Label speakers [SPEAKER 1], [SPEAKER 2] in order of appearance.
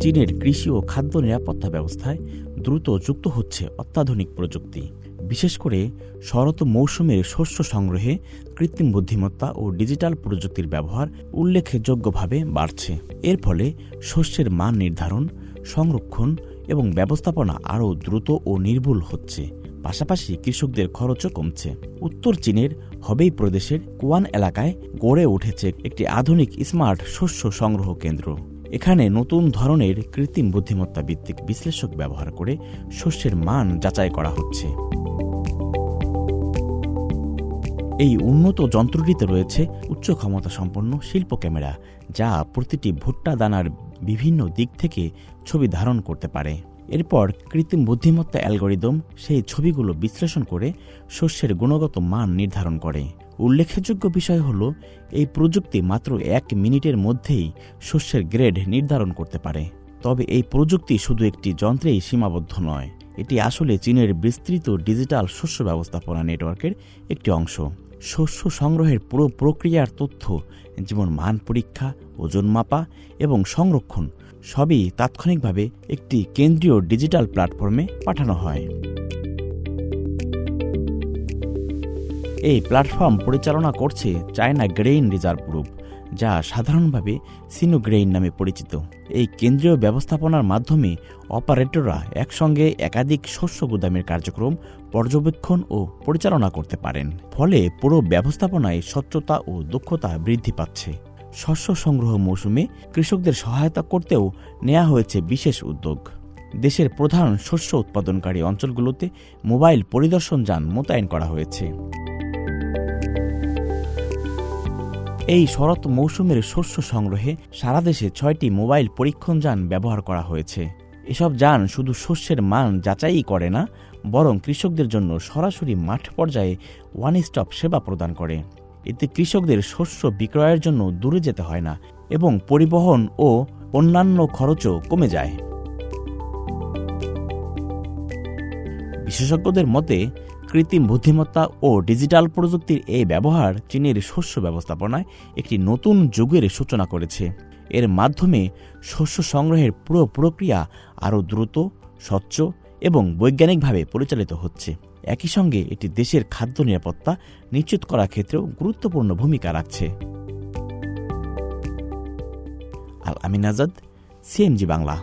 [SPEAKER 1] চীনের কৃষি ও খাদ্য নিরাপত্তা ব্যবস্থায় দ্রুত যুক্ত হচ্ছে অত্যাধুনিক প্রযুক্তি। বিশেষ করে শরৎ মৌসুমের শস্য সংগ্রহে কৃত্রিম বুদ্ধিমত্তা ও ডিজিটাল প্রযুক্তির ব্যবহার উল্লেখযোগ্যভাবে বাড়ছে। এর ফলে শস্যের মান নির্ধারণ, সংরক্ষণ এবং ব্যবস্থাপনা আরও দ্রুত ও নির্ভুল হচ্ছে। পাশাপাশি কৃষকদের খরচও কমছে। উত্তর চীনের হবেই প্রদেশের কুয়ান এলাকায় গড়ে উঠেছে একটি আধুনিক স্মার্ট শস্য সংগ্রহ কেন্দ্র। এখানে নতুন ধরনের কৃত্রিম বুদ্ধিমত্তা ভিত্তিক বিশ্লেষক ব্যবহার করে শস্যের মান যাচাই করা হচ্ছে। এই উন্নত যন্ত্রটিতে রয়েছে উচ্চ ক্ষমতা সম্পন্ন শিল্প ক্যামেরা, যা প্রতিটি ভুট্টা দানার বিভিন্ন দিক থেকে ছবি ধারণ করতে পারে। এরপর কৃত্রিম বুদ্ধিমত্তা অ্যালগরিদম সেই ছবিগুলো বিশ্লেষণ করে শস্যের গুণগত মান নির্ধারণ করে। উল্লেখযোগ্য বিষয় হল, এই প্রযুক্তি মাত্র 1 মিনিটের মধ্যেই শস্যের গ্রেড নির্ধারণ করতে পারে। তবে এই প্রযুক্তি শুধু একটি যন্ত্রেই সীমাবদ্ধ নয়, এটি আসলে চীনের বিস্তৃত ডিজিটাল শস্য ব্যবস্থাপনা নেটওয়ার্কের একটি অংশ। শস্য সংগ্রহের পুরো প্রক্রিয়ার তথ্য, যেমন মান পরীক্ষা, ওজন মাপা এবং সংরক্ষণ, সবই তাৎক্ষণিকভাবে একটি কেন্দ্রীয় ডিজিটাল প্ল্যাটফর্মে পাঠানো হয়। এই প্ল্যাটফর্ম পরিচালনা করছে চায়না গ্রেইন রিজার্ভ গ্রুপ, যা সাধারণভাবে সিনোগ্রেইন নামে পরিচিত। এই কেন্দ্রীয় ব্যবস্থাপনার মাধ্যমে অপারেটররা একসঙ্গে একাধিক শস্য গুদামের কার্যক্রম পর্যবেক্ষণ ও পরিচালনা করতে পারেন। ফলে পুরো ব্যবস্থাপনায় স্বচ্ছতা ও দক্ষতা বৃদ্ধি পাচ্ছে। শস্য সংগ্রহ মৌসুমে কৃষকদের সহায়তা করতেও নেওয়া হয়েছে বিশেষ উদ্যোগ। দেশের প্রধান শস্য উৎপাদনকারী অঞ্চলগুলোতে মোবাইল পরিদর্শন যান মোতায়েন করা হয়েছে। এই শরৎ মৌসুমের শস্য সংগ্রহে সারা দেশে 6টি মোবাইল পরীক্ষণ যান ব্যবহার করা হয়েছে। এসব যান শুধু শস্যের মান যাচাই করে না, বরং কৃষকদের জন্য সরাসরি মাঠ পর্যায়ে ওয়ান স্টপ সেবা প্রদান করে। এতে কৃষকদের শস্য বিক্রয়ের জন্য দূরে যেতে হয় না এবং পরিবহন ও অন্যান্য খরচও কমে যায়। বিশেষজ্ঞদের মতে, কৃত্রিম বুদ্ধিমত্তা ও ডিজিটাল প্রযুক্তির এই ব্যবহার চীনের শস্য ব্যবস্থাপনায় একটি নতুন যুগের সূচনা করেছে। এর মাধ্যমে শস্য সংগ্রহের পুরো প্রক্রিয়া আরও দ্রুত, স্বচ্ছ এবং বৈজ্ঞানিকভাবে পরিচালিত হচ্ছে। একই সঙ্গে এটি দেশের খাদ্য নিরাপত্তা নিশ্চিত করার ক্ষেত্রেও গুরুত্বপূর্ণ ভূমিকা রাখছে। আল আমিন আজাদ, সিএমজি বাংলা।